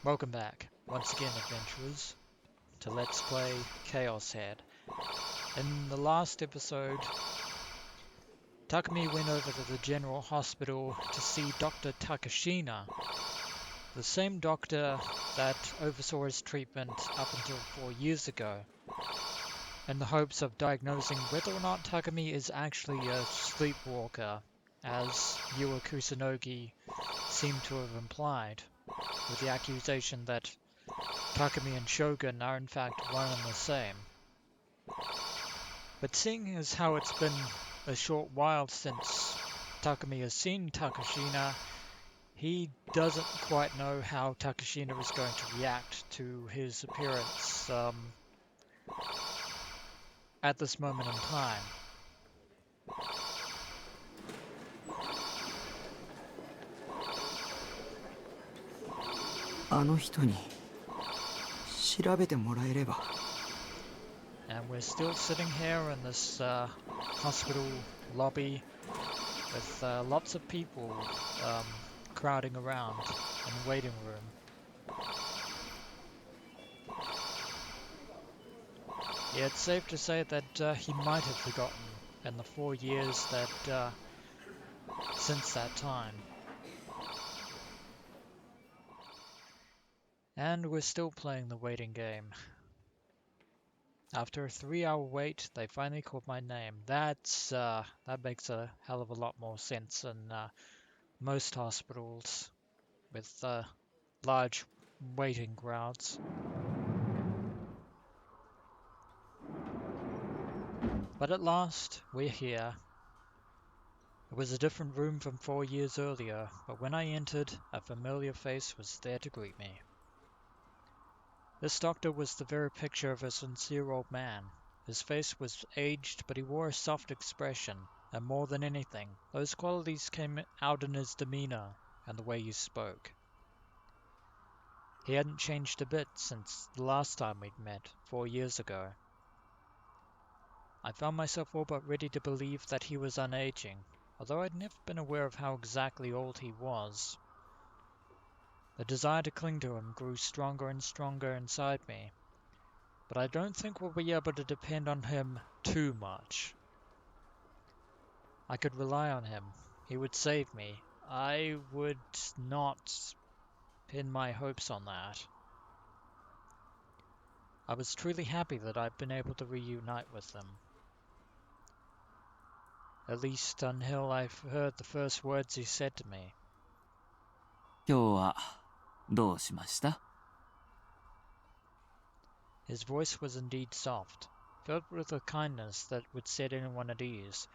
Welcome back, once again adventurers, to Let's Play ChäoS Head. In the last episode, Takumi went over to the general hospital to see Dr. Takashina, the same doctor that oversaw his treatment up until 4 years ago, in the hopes of diagnosing whether or not Takumi is actually a sleepwalker, as Yua Kusunogi seemed to have implied, with the accusation that Takumi and Shogun are in fact one and the same. But seeing as how it's been a short while since Takumi has seen Takashina, he doesn't quite know how Takashina is going to react to his appearance at this moment in time. あの人に調べてもらえれば。 And we're still sitting here in this hospital lobby with lots of people crowding around in the waiting room. Yeah, it's safe to say that he might have forgotten in the 4 years that since that time. And we're still playing the waiting game. After a 3-hour wait, they finally called my name. That makes a hell of a lot more sense in most hospitals with large waiting crowds. But at last, we're here. It was a different room from 4 years earlier, but when I entered, a familiar face was there to greet me. This doctor was the very picture of a sincere old man. His face was aged, but he wore a soft expression, and more than anything, those qualities came out in his demeanor and the way he spoke. He hadn't changed a bit since the last time we'd met, 4 years ago. I found myself all but ready to believe that he was unaging, although I'd never been aware of how exactly old he was. The desire to cling to him grew stronger and stronger inside me, but I don't think we'll be able to depend on him too much. I could rely on him. He would save me. I would not pin my hopes on that. I was truly happy that I'd been able to reunite with them. At least until I heard the first words he said to me. 今日はどうしました? His voice was indeed soft, filled with a kindness that would set anyone at ease.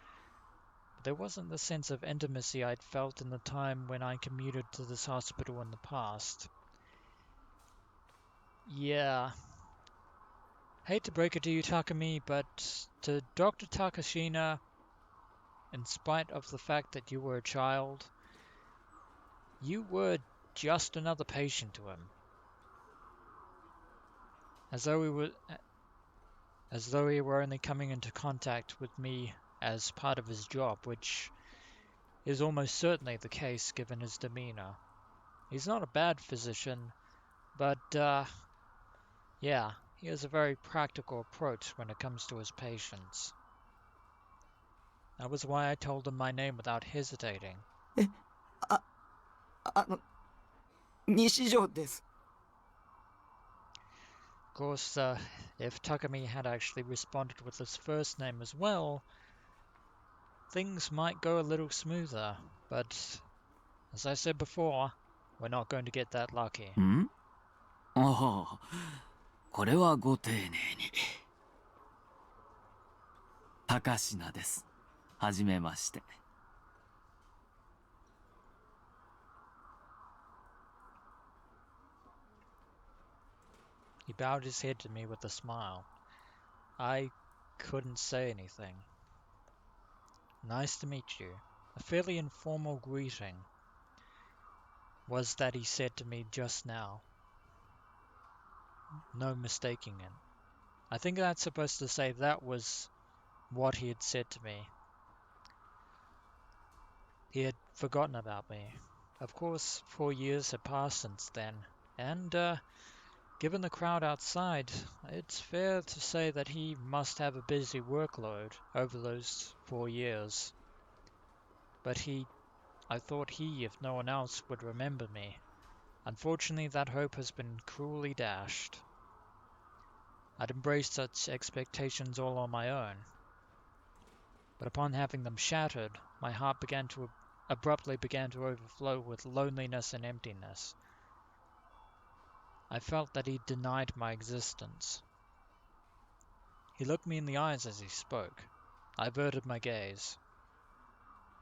But there wasn't the sense of intimacy I'd felt in the time when I commuted to this hospital in the past. Yeah. Hate to break it to you, Takumi, but to Dr. Takashina, in spite of the fact that you were a child, you were just another patient to him. As though he were only coming into contact with me as part of his job, which is almost certainly the case given his demeanor. He's not a bad physician, but yeah, he has a very practical approach when it comes to his patients. That was why I told him my name without hesitating. 西条です。 Of course, if Takumi had actually responded with his first name as well, things might go a little smoother, but as I said before, we're not going to get that lucky. ん? ああ、これはご丁寧に。Takashina です。はじめまして。He bowed his head to me with a smile. I couldn't say anything. Nice to meet you. A fairly informal greeting was that he said to me just now. No mistaking it. I think that's supposed to say that was what he had said to me. He had forgotten about me. Of course, 4 years had passed since then, And, given the crowd outside, it's fair to say that he must have a busy workload over those 4 years. But I thought he, if no one else, would remember me. Unfortunately, that hope has been cruelly dashed. I'd embraced such expectations all on my own. But upon having them shattered, my heart abruptly began to overflow with loneliness and emptiness. I felt that he denied my existence. He looked me in the eyes as he spoke. I averted my gaze.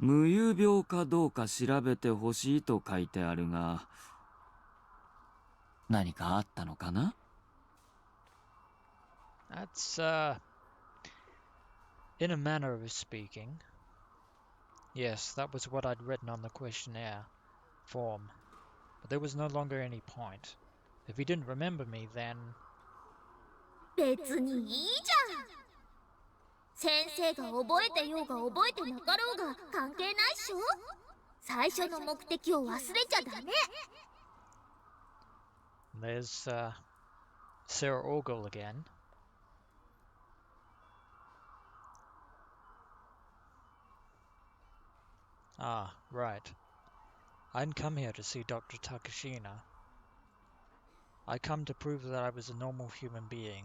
無遊病かどうか調べてほしいと書いてあるが、何かあったのかな? That's, in a manner of speaking. Yes, that was what I'd written on the questionnaire form. But there was no longer any point. If he didn't remember me, then... 別にいいじゃん。先生が覚えてようが覚えてなかろうが関係ないっしょ。最初の目的を忘れちゃダメ。There's, Sarah Ogle again. Ah, right. I didn't come here to see Dr. Takashina. I come to prove that I was a normal human being.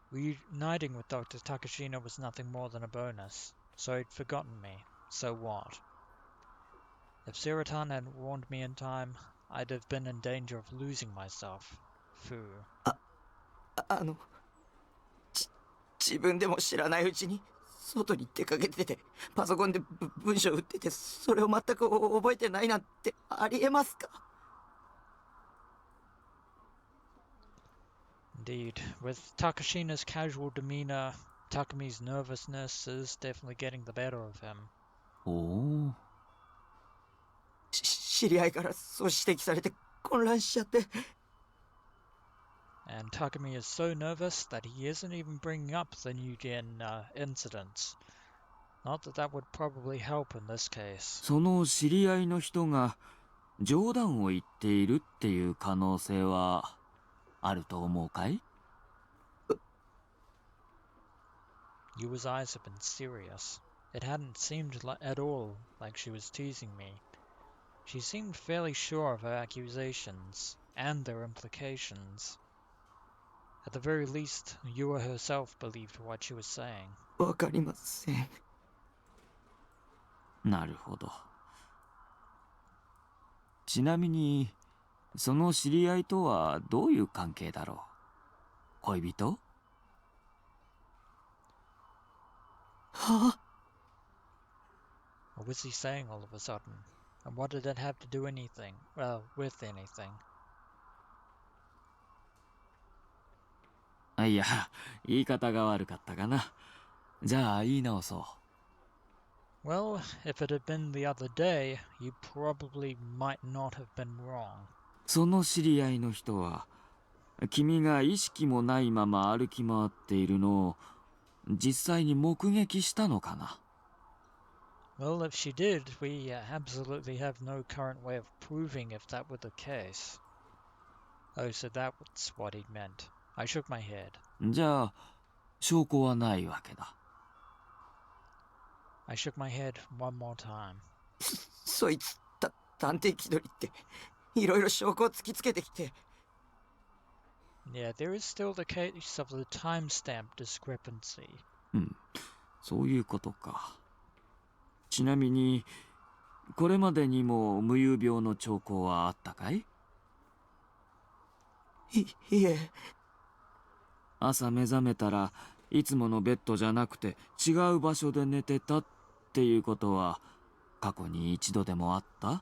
Reuniting with Dr. Takashina was nothing more than a bonus, so he'd forgotten me. So what? If Saratan hadn't warned me in time, I'd have been in danger of losing myself. Fu. 自分でも知らないうちに外に出かけててパソコンで文章打っててそれを全く覚えてないなんてありえますか? Indeed, with Takashina's casual demeanor, Takumi's nervousness is definitely getting the better of him. おお。知り合いからそう指摘されて混乱しちゃって。And Takumi is so nervous that he isn't even bringing up the Nugent incidents. Not that that would probably help in this case. その知り合いの人が冗談を言っているっていう可能性はあると思うかい? Yua's eyes have been serious. It hadn't seemed at all like she was teasing me. She seemed fairly sure of her accusations and their implications. At the very least, Yua herself believed what she was saying. わかりません。なるほど。ちなみに、その知り合いとはどういう関係だろう? 恋人? はあ? What was he saying all of a sudden? And what did it have to do with anything? いや、言い方が悪かったかな。じゃあ言い直そう。Well, if it had been the other day, you probably might not have been wrong. その知り合いの人は、君が意識もないまま歩き回っているのを実際に目撃したのかな? Well, if she did, we absolutely have no current way of proving if that were the case. Oh, so that's what he meant. I shook my head. じゃあ、証拠はないわけだ。I shook my head one more time. そいつ探偵気取りっていろいろ証拠を突きつけてきて。Yeah, there is still the case of the timestamp discrepancy. うん、そういうことか。ちなみに、これまでにも無遊病の兆候はあったかい？いえ。朝目覚めたらいつものベッドじゃなくて違う場所で寝てたっていうことは過去に一度でもあった？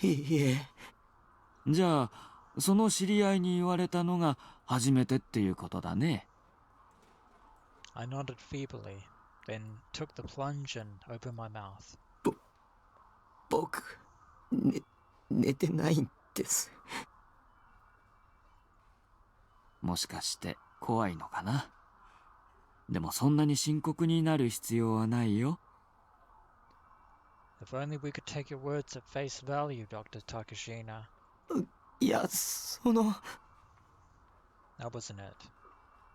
いえ。じゃあその知り合いに言われたのが初めてっていうことだね。I nodded feebly, then took the plunge and opened my mouth. 僕、寝てないんです。もしかして怖いのかな。でもそんなに深刻になる必要はないよ。If only we could take your words at face value, Dr. Takashina. いや、その。That wasn't it.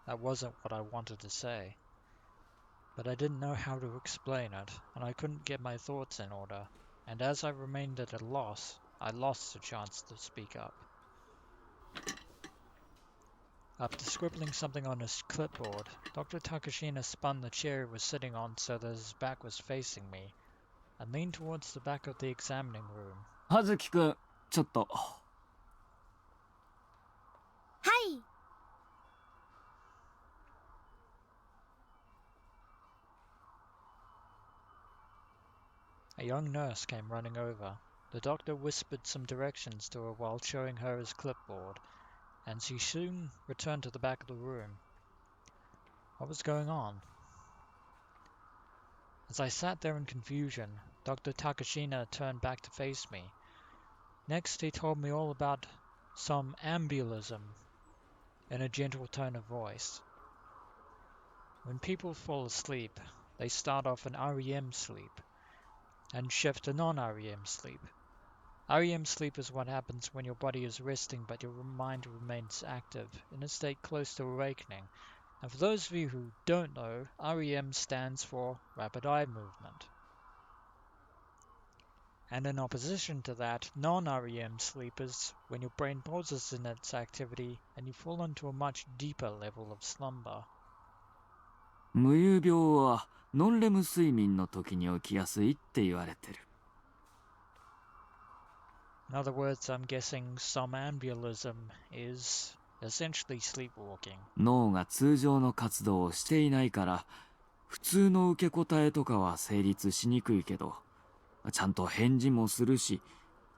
That wasn't what I wanted to say. But I didn't know how to explain it, and I couldn't get my thoughts in order. And as I remained at a loss, I lost the chance to speak up. After scribbling something on his clipboard, Dr. Takashina spun the chair he was sitting on so that his back was facing me, and leaned towards the back of the examining room. 葉月くん、ちょっと。はい。A young nurse came running over. The doctor whispered some directions to her while showing her his clipboard, and she soon returned to the back of the room. What was going on? As I sat there in confusion, Dr. Takashina turned back to face me. Next, he told me all about somnambulism in a gentle tone of voice. When people fall asleep, they start off in REM sleep and shift to non-REM sleep. REM sleep is what happens when your body is resting but your mind remains active, in a state close to awakening. And for those of you who don't know, REM stands for rapid eye movement. And in opposition to that, non-REM sleep is when your brain pauses in its activity and you fall into a much deeper level of slumber. 無遊病はノンレム睡眠の時に起きやすいって言われてる。In other words, I'm guessing somnambulism is essentially sleepwalking. 脳が通常の活動をしていないから普通の受け答えとかは成立しにくいけど、ちゃんと返事もするし、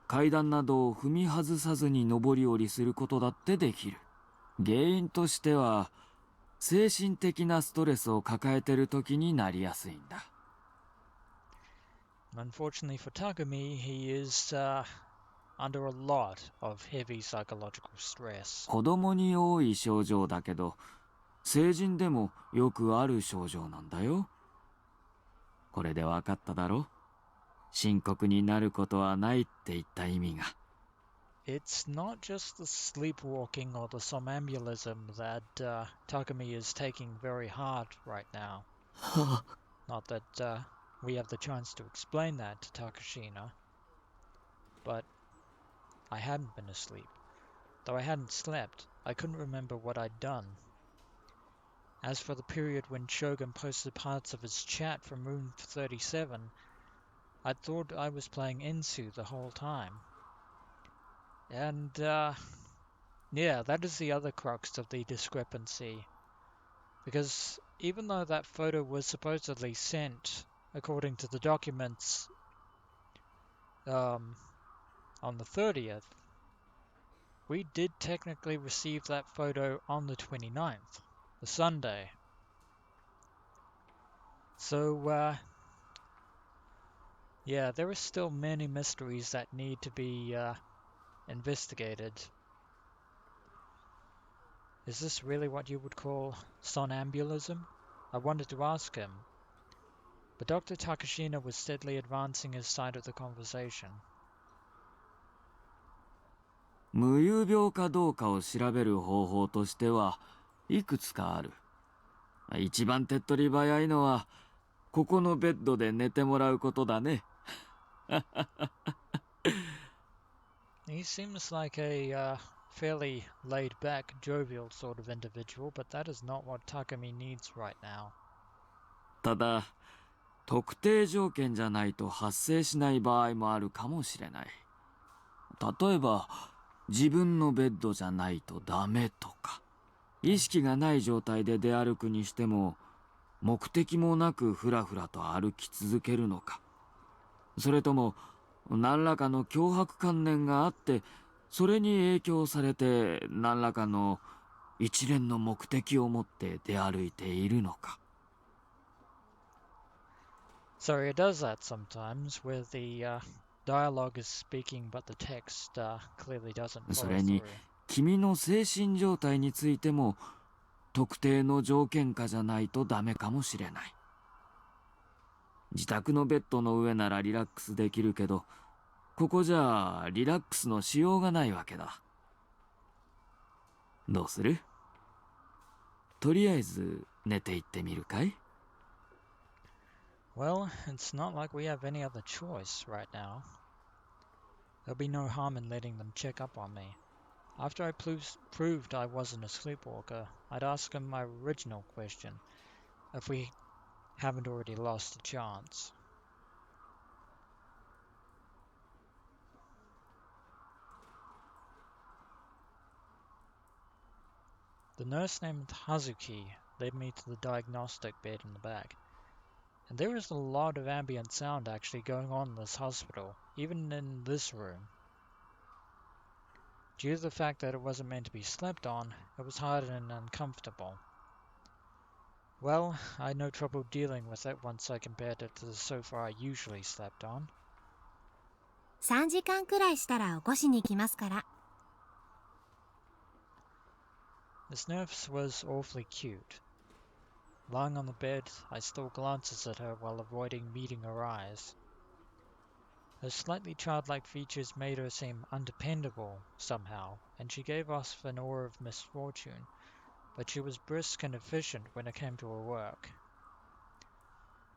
階段などを踏み外さずに上り下りすることだってできる。原因としては精神的なストレスを抱えてる時になりやすいんだ。Unfortunately for Takumi, he is under a lot of heavy psychological stress. 子供に多い症状だけど、成人でもよくある症状なんだよ。これで分かっただろ？深刻になることはないって言った意味が。It's not just the sleepwalking or the somnambulism that Takumi is taking very hard right now. Not that we have the chance to explain that to Takashina. But I hadn't been asleep. Though I hadn't slept, I couldn't remember what I'd done. As for the period when Shogun posted parts of his chat from room 37, I thought I was playing Ensu the whole time. And, yeah, that is the other crux of the discrepancy. Because even though that photo was supposedly sent, according to the documents, on the 30th, we did technically receive that photo on the 29th, the Sunday. So, yeah, there are still many mysteries that need to be investigated. Is this really what you would call somnambulism? I wanted to ask him, but Dr. Takashina was steadily advancing his side of the conversation. 無遊病かどうかを調べる方法としてはいくつかある。一番手っ取り早いのはここのベッドで寝てもらうことだね。He seems like a fairly laid-back, jovial sort of individual, but that is not what Takumi needs right now. ただ、特定条件じゃないと発生しない場合もあるかもしれない。例えば、自分のベッドじゃないとダメとか、意識がない状態で出歩くにしても、目的もなくふらふらと歩き続けるのか。それとも、何らかの強迫観念があって、それに影響されて何らかの一連の目的を持って出歩いているのか。So it does that sometimes, where the dialogue is speaking but the text clearly doesn't そ follow れに through. 君の精神状態についても特定の条件下じゃないとダメかもしれない。自宅のベッドの上ならリラックスできるけど、ここじゃリラックスのしようがないわけだ。どうする？とりあえず寝ていってみるかい？ Well, it's not like we have any other choice right now. There'll be no harm in letting them check up on me. After I proved I wasn't a sleepwalker, I'd ask them my original question, if we haven't already lost the chance. The nurse named Hazuki led me to the diagnostic bed in the back. And there is a lot of ambient sound actually going on in this hospital, even in this room. Due to the fact that it wasn't meant to be slept on, it was hard and uncomfortable. Well, I had no trouble dealing with it once I compared it to the sofa I usually slept on. 3時間くらいしたら起こしに来ますから。This nurse was awfully cute. Lying on the bed, I stole glances at her while avoiding meeting her eyes. Her slightly childlike features made her seem undependable somehow, and she gave off an aura of misfortune, but she was brisk and efficient when it came to her work.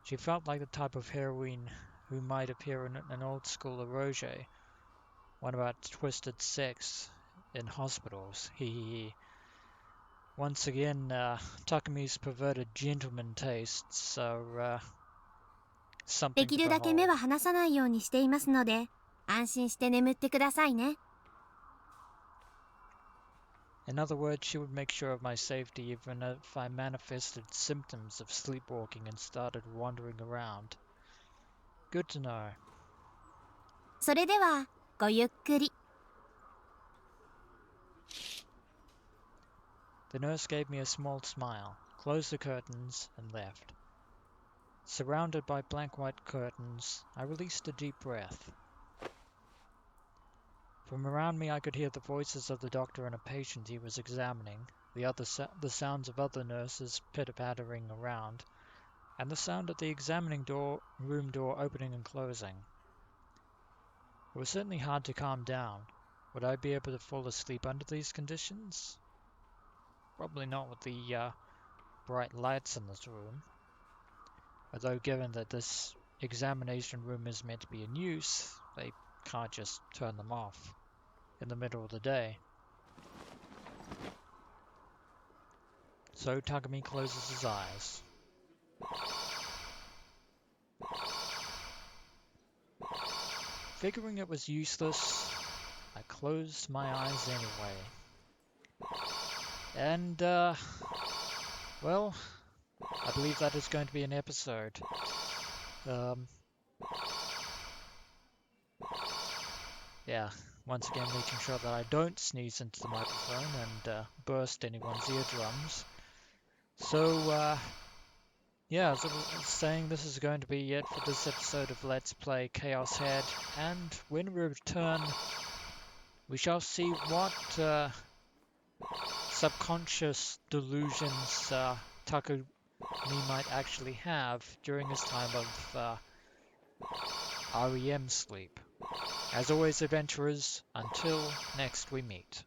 She felt like the type of heroine who might appear in an old-school eroge, one about twisted sex in hospitals. Once again, Takumi's perverted gentleman tastes are something でき to るだけ目 behold. は離さないようにしていますので、安心して眠ってくださいね。In other words, she would make sure of my safety even if I manifested symptoms of sleepwalking and started wandering around. Good to know. それでは、ごゆっくり。The nurse gave me a small smile, closed the curtains, and left. Surrounded by blank white curtains, I released a deep breath. From around me I could hear the voices of the doctor and a patient he was examining, the sounds of other nurses pitter-pattering around, and the sound of the examining room door opening and closing. It was certainly hard to calm down. Would I be able to fall asleep under these conditions? Probably not with the bright lights in this room. Although given that this examination room is meant to be in use, they can't just turn them off in the middle of the day. So Takumi closes his eyes. Figuring it was useless, I closed my eyes anyway. And, well, I believe that is going to be an episode. Yeah, once again making sure that I don't sneeze into the microphone and burst anyone's eardrums. So, yeah, as I was saying, this is going to be it for this episode of Let's Play ChäoS Head, and when we return, we shall see what subconscious delusions Takumi might actually have during his time of REM sleep. As always, adventurers, until next we meet.